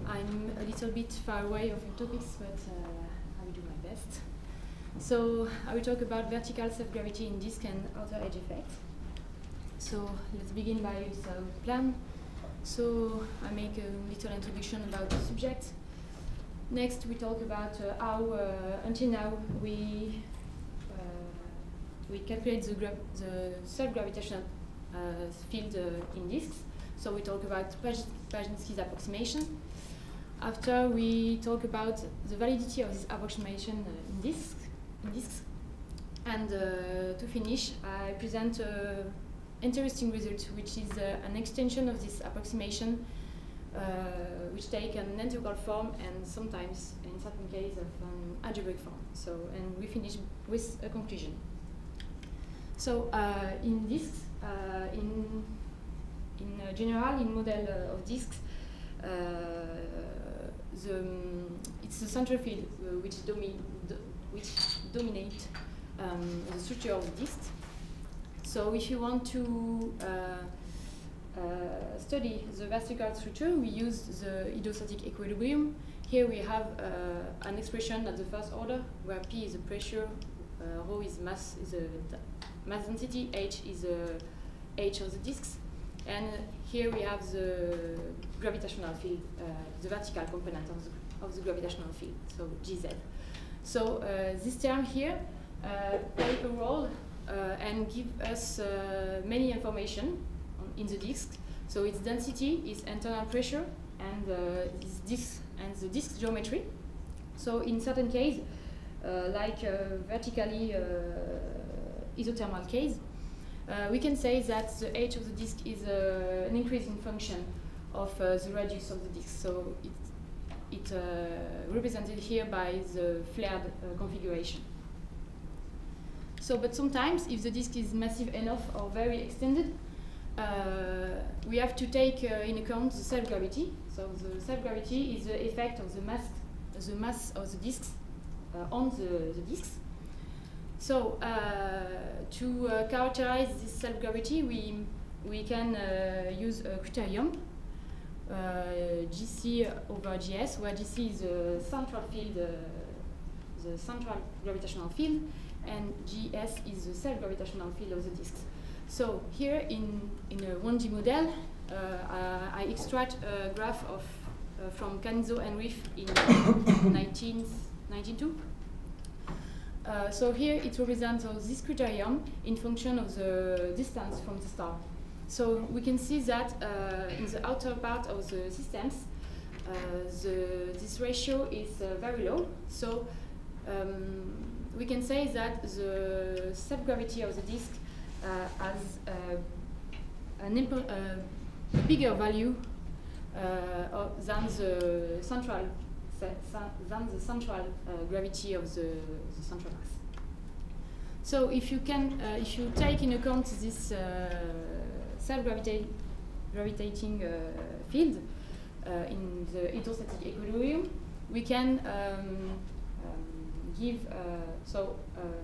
I'm a little bit far away of your topics, but I will do my best. So I will talk about vertical self-gravity in disk and outer edge effect. So let's begin by the plan. So I make a little introduction about the subject. Next, we talk about how, until now, we calculate the self-gravitational field in disks. So we talk about Pazinski's approximation. After, we talk about the validity of this approximation in disks. And to finish, I present an interesting result, which is an extension of this approximation, which take an integral form and sometimes, in certain cases, of an algebraic form. So, and we finish with a conclusion. So, in disks, in general, in model of disks, it's the central field which dominate the structure of the disk. So if you want to study the vertical structure, we use the hydrostatic equilibrium. Here we have an expression at the first order, where P is the pressure, rho is mass density, H is the age of the disks. And here we have the gravitational field, the vertical component of the gravitational field, so Gz. So this term here play a role and give us many information in the disk. So its density is internal pressure and the disk geometry. So in certain case, like vertically isothermal case, we can say that the age of the disk is an increasing function of the radius of the disk. So it's represented here by the flared configuration. So, but sometimes, if the disk is massive enough or very extended, we have to take in account the self-gravity. So the self-gravity is the effect of the mass of the disks on the disks. So to characterize this self-gravity, we can use a criterion, GC over GS, where GC is the central field, the central gravitational field, and GS is the self-gravitational field of the disks. So here in a 1D model, I extract a graph from Canizzo and Riff in 1992. So here it represents this criterion in function of the distance from the star. So we can see that in the outer part of the systems, this ratio is very low. So we can say that the self-gravity of the disk has a bigger value than the central gravity of the central mass. So if you take in account this self-gravitating field in the hydrostatic equilibrium, we can give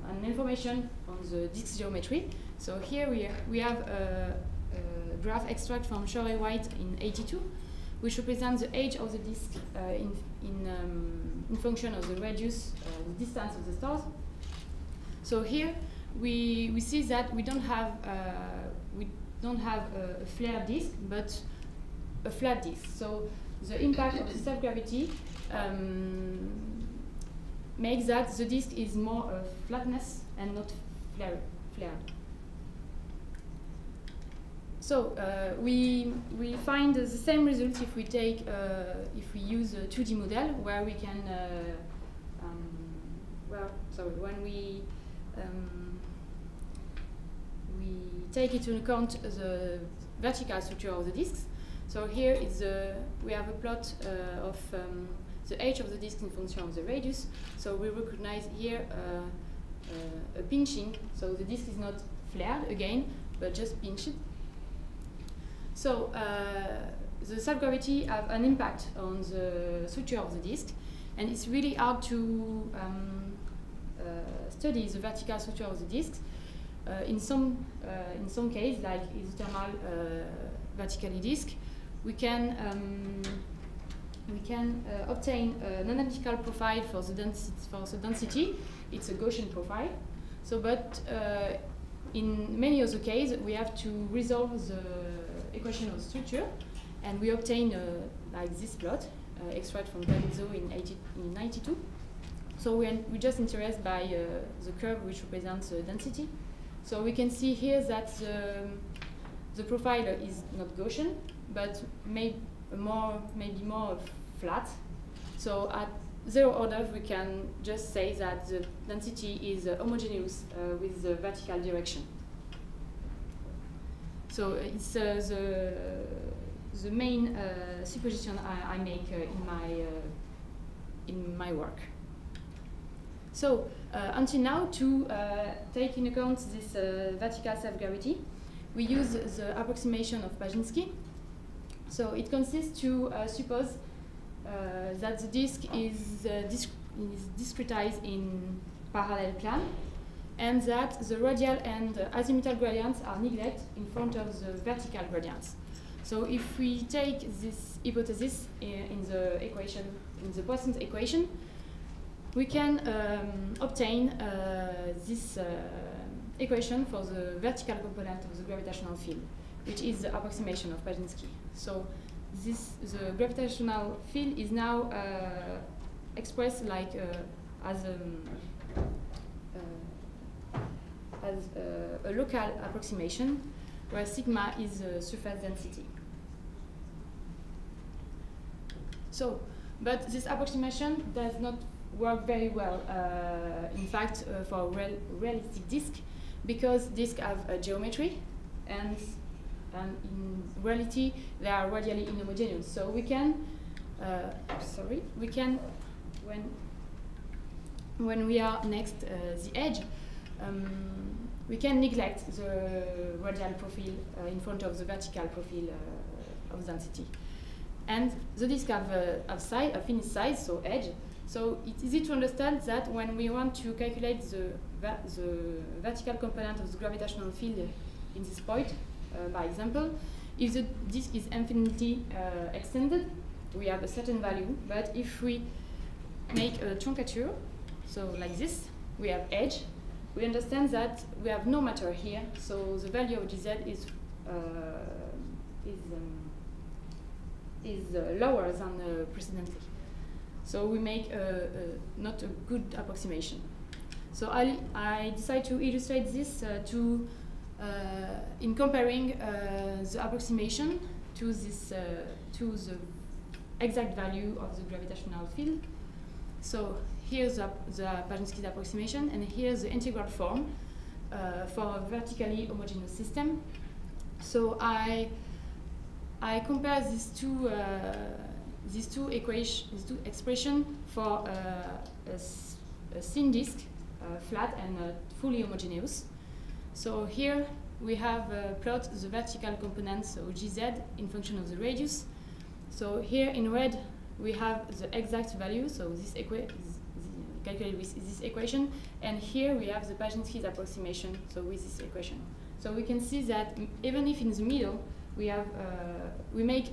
an information on the disk geometry. So here we have a graph extract from Shorey White in '82, which represents the age of the disk in function of the radius, the distance of the stars. So here we see that we don't have a flare disk, but a flat disk. So the impact of the self-gravity makes that the disk is more flatness and not flared. So we find the same result if we use a 2D model, where we can when we take into account the vertical structure of the disks. So here we have a plot of the age of the disk in function of the radius. So we recognize here a pinching. So the disk is not flared again, but just pinched. So the self-gravity have an impact on the structure of the disk, and it's really hard to study the vertical structure of the disks. In some case, like isothermal vertically disk, we can obtain an analytical profile for the density. It's a Gaussian profile. So, but in many other cases, we have to resolve the equation of structure, and we obtain like this plot, extract from Davidzo in 92. So we're just interested by the curve which represents density. So we can see here that the profile is not Gaussian, but maybe more flat. So at 0 order, we can just say that the density is homogeneous with the vertical direction. So it's the main supposition I make in my work. So until now, to take in account this vertical self-gravity, we use the approximation of Paczynski. So it consists to suppose that the disk is discretized in parallel plane, and that the radial and azimuthal gradients are neglected in front of the vertical gradients. So if we take this hypothesis in the equation, in the Poisson's equation, we can obtain this equation for the vertical component of the gravitational field, which is the approximation of Paczynski. So the gravitational field is now expressed like as a local approximation, where sigma is the surface density. So, but this approximation does not work very well, in fact, for realistic disk, because disks have a geometry, and in reality they are radially inhomogeneous. So we can, when we are next the edge, we can neglect the radial profile in front of the vertical profile of density. And the disk have a finite size, so edge. So it's easy to understand that when we want to calculate the vertical component of the gravitational field in this point, by example, if the disk is infinitely extended, we have a certain value. But if we make a truncature, so like this, we have edge, we understand that we have no matter here, so the value of GZ is lower than precedently. So we make not a good approximation. So I decide to illustrate this in comparing the approximation to this to the exact value of the gravitational field. So here's the Paczynski's approximation, and here's the integral form for a vertically homogeneous system. So I compare these two expressions for a thin disk, flat and fully homogeneous. So here we have plot the vertical components, so GZ, in function of the radius. So here in red we have the exact value, so this calculated with this equation, and here we have the Paczynski's approximation, so with this equation. So we can see that even if in the middle we have we make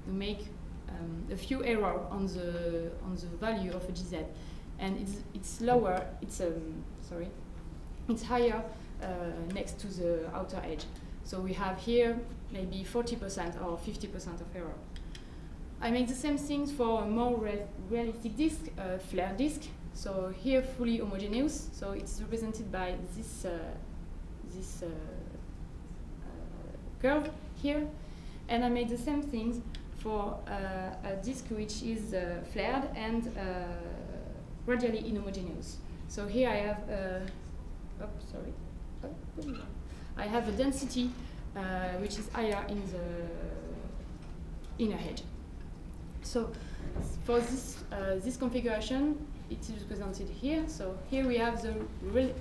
we make a few error on the value of a GZ, and it's lower. It's it's higher next to the outer edge. So we have here maybe 40% or 50% of error. I make the same things for a more realistic disk, flare disk. So here fully homogeneous. So it's represented by this curve here, and I made the same things for a disk which is flared and radially inhomogeneous. So here I have I have a density which is higher in the inner edge. So for this configuration, it is represented here. So here we have the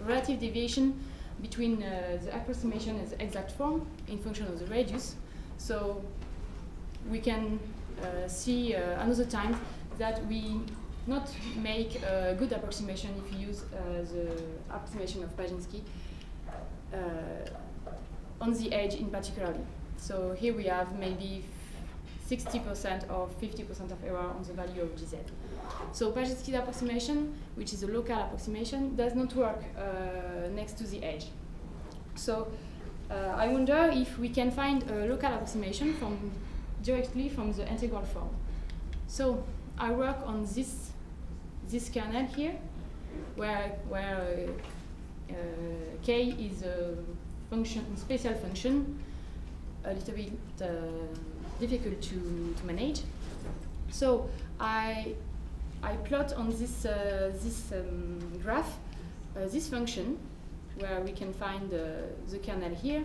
relative deviation between the approximation and the exact form in function of the radius. So we can see another time that we not make a good approximation if you use the approximation of Paczynski. on the edge in particular. So here we have maybe 60% or 50% of error on the value of GZ. So Paczynski's approximation, which is a local approximation, does not work next to the edge. So I wonder if we can find a local approximation directly from the integral form. So I work on this kernel here, where k is a special function, a little bit difficult to manage. So I plot on this graph this function, where we can find the kernel here,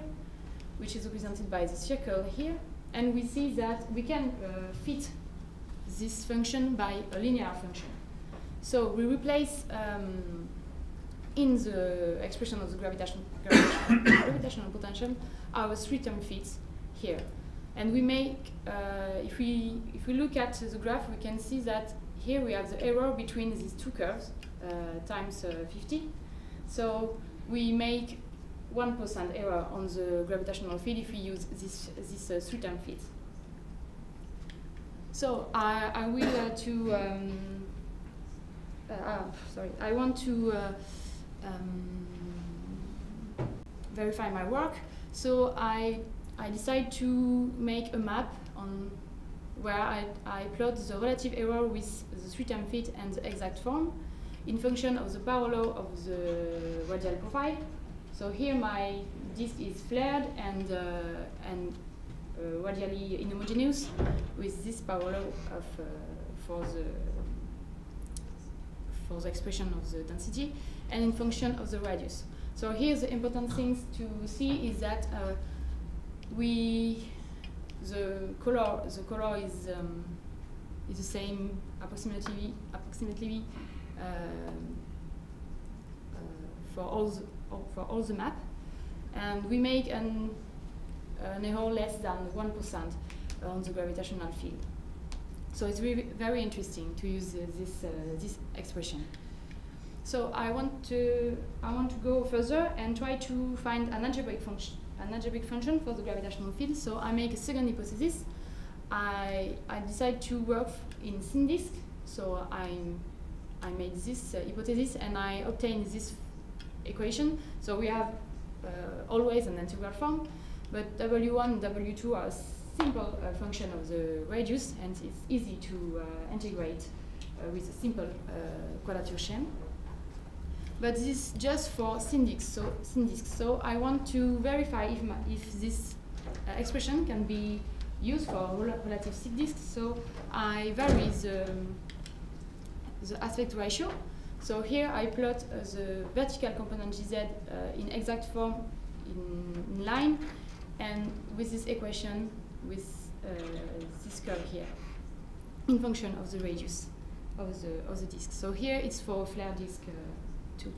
which is represented by the circle here, and we see that we can fit this function by a linear function. So we replace in the expression of the gravitational potential our three-term fits here, and we make if we look at the graph, we can see that here we have the error between these two curves times 50. So we make 1% error on the gravitational field if we use this three-term fit. So I want to verify my work. So I decide to make a map on where I plot the relative error with the three-term fit and the exact form in function of the power law of the radial profile. So here my disk is flared and radially inhomogeneous with this power law of for the expression of the density and in function of the radius. So here the important things to see is that the color is the same approximately for all the map, and we make an error less than 1% on the gravitational field. So it's really very interesting to use this expression. So I want to go further and try to find an algebraic function for the gravitational field. So I make a second hypothesis. I decide to work in SynDisk. So I made this hypothesis and I obtain this equation. So we have always an integral form, but W1 and W2 are simple function of the radius, and it's easy to integrate with a simple quadrature chain. But this is just for SynDisk. So I want to verify if this expression can be used for relative SIG disk. So I vary the aspect ratio. So here I plot the vertical component GZ in exact form in line, and with this equation with this curve here in function of the radius of the disk. So here it's for flare disk too.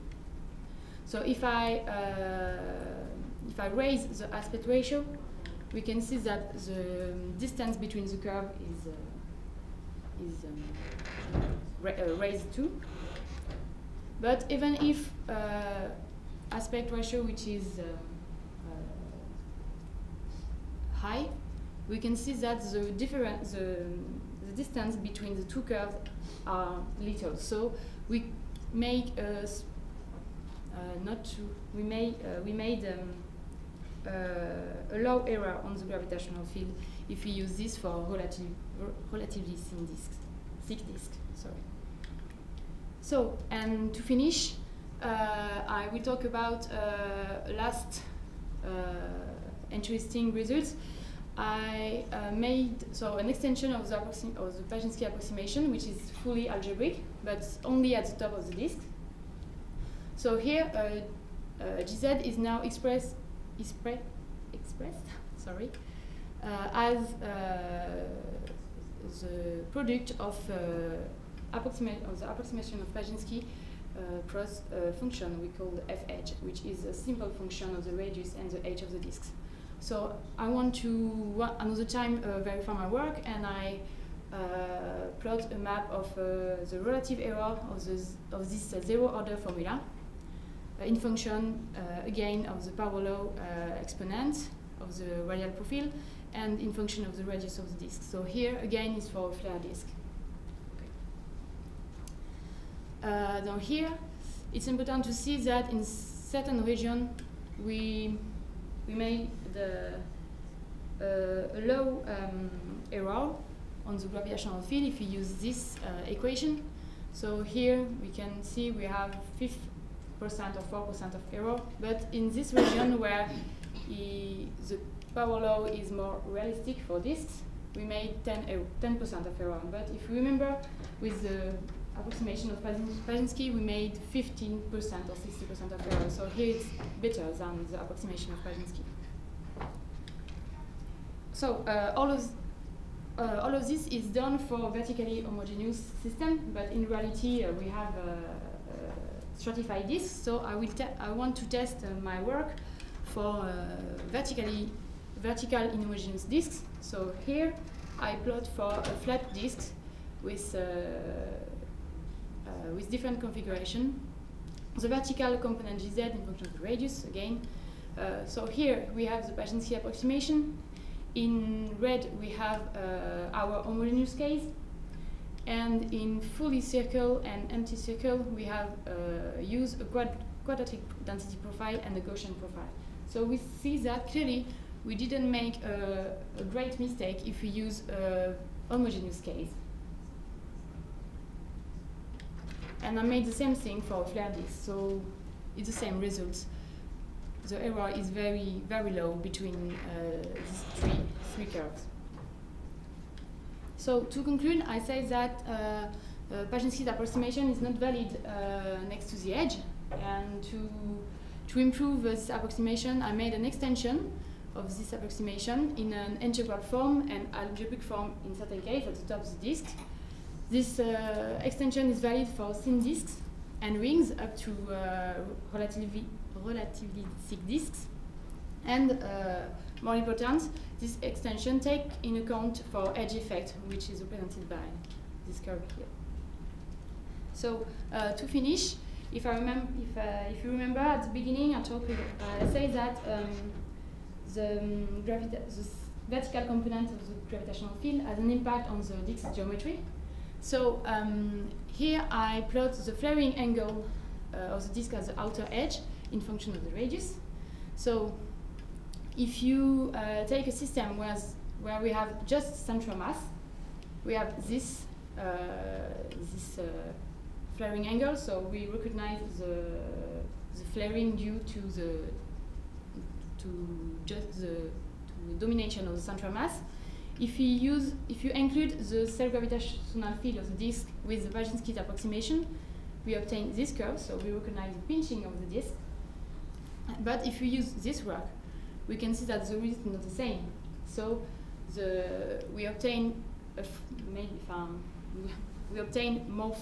So if I raise the aspect ratio, we can see that the distance between the curve is raised too. But even if aspect ratio which is high, we can see that the distance between the two curves are little. So we make we made a low error on the gravitational field if we use this for relatively thin thick disk. Sorry. So, and to finish, I will talk about last interesting results. I made an extension of the Paczynski approximation, which is fully algebraic, but only at the top of the disk. So here, GZ is now expressed as the product of the approximation of Paczynski cross function we call the f edge, which is a simple function of the radius and the edge of the disks. So I want to another time verify my work, and I plot a map of the relative error of this zero order formula. in function again of the power law exponent of the radial profile and in function of the radius of the disk. So here again is for a flare disk. Okay. Now here it's important to see that in certain region we made the low error on the gravitational field if we use this equation. So here we can see we have 5% or 4% of error, but in this region where the power law is more realistic for disks, we made 10% of error. But if you remember, with the approximation of Pazinski, we made 15% or 60% of error. So here it's better than the approximation of Pazinski. So all of this is done for vertically homogeneous system, but in reality we have stratified disks. So I want to test my work for vertical inhomogeneous disks. So here I plot for a flat disk with different configuration. The vertical component Gz in function of the radius again. So here we have the Pazinski approximation. In red we have our homogeneous case, and in fully circle and empty circle we have used a quadratic density profile and a Gaussian profile. So we see that clearly we didn't make a great mistake if we use a homogeneous case. And I made the same thing for a flare disk, so it's the same results. The error is very, very low between these three curves. So to conclude, I say that Pazinski's approximation is not valid next to the edge, and to improve this approximation, I made an extension of this approximation in an integral form and algebraic form in certain cases at the top of the disk. This extension is valid for thin disks and rings up to relatively thick disks. And more important, this extension takes in account for edge effect, which is represented by this curve here. So to finish, if you remember at the beginning, I say that the vertical component of the gravitational field has an impact on the disk geometry. So here I plot the flaring angle of the disk at the outer edge in function of the radius. So if you take a system where we have just central mass, we have this flaring angle. So we recognize the flaring due to the domination of the central mass. If you include the self-gravitational field of the disk with the Pazinski's approximation, we obtain this curve. So we recognize the pinching of the disk. But if we use this work, we can see that the result is not the same. So we obtain more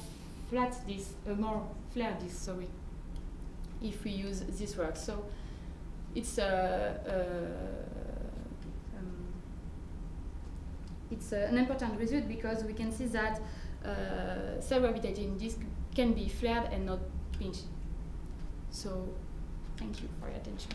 flat disk, more flare disk. Sorry, if we use this work. So it's an important result because we can see that self-gravitating disk can be flared and not pinched. So thank you for your attention.